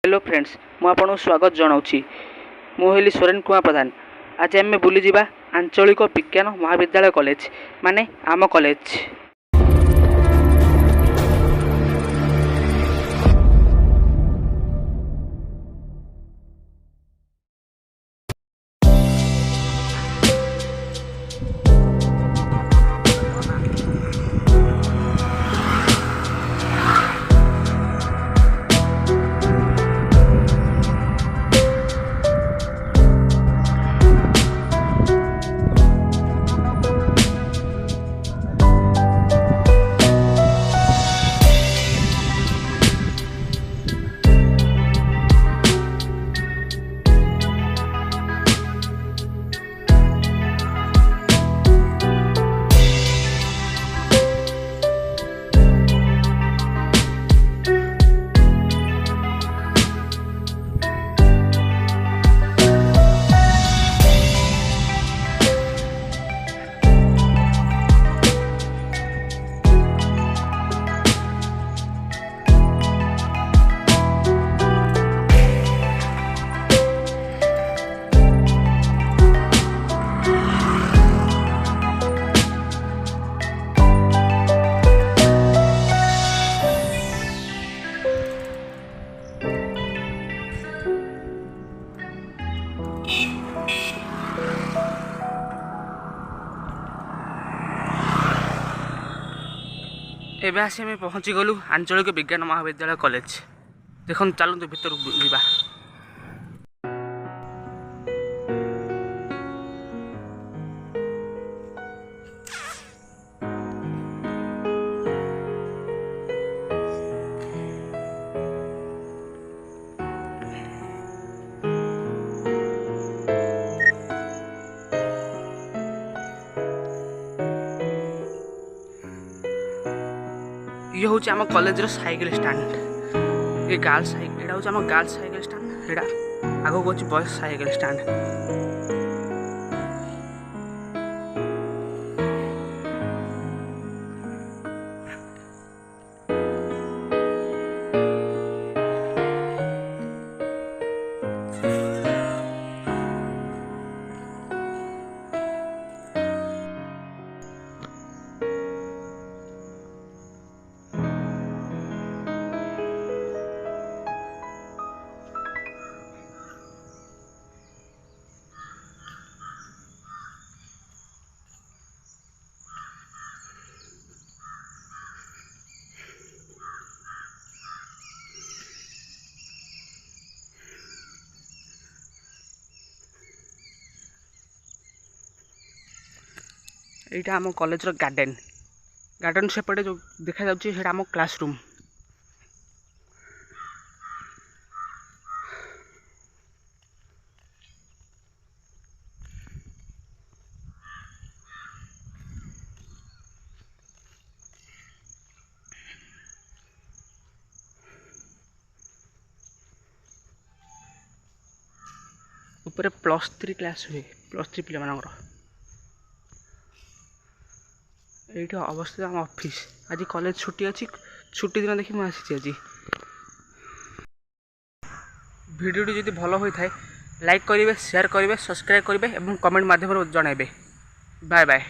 Hello friends मु आपको स्वागत जनाऊँगी। मुझे सोरेन कुमार प्रधान। आज आम बुली जावा आंचलिक विज्ञान महाविद्यालय कॉलेज माने आम कॉलेज। एबे आसी आम पहुँची गलु आंचलिक विज्ञान महाविद्यालय कॉलेज। देख चलतु भीतर जा। ये हूँ आम कॉलेज साइकिल स्टैंड। ये गर्ल्स साइकिल हूँ आम गर्ल्स साइकिल स्टैंड। यहाँ आगे को बॉयज साइकिल स्टैंड। यहाँ आम कॉलेज गार्डन सेपटे जो देखा जाऊँगी आम क्लासरूम। ऊपर +3 क्लास हुए +3 पिला मानकर। ये अवस्थित आम ऑफिस। आज कॉलेज छुट्टी अच्छी, छुट्टी दिन देखिए मुझे आज वीडियो जब भल होता है लाइक करेंगे, शेयर करेंगे, सब्सक्राइब करेंगे और कमेंट माध्यम जनइबे। Bye bye.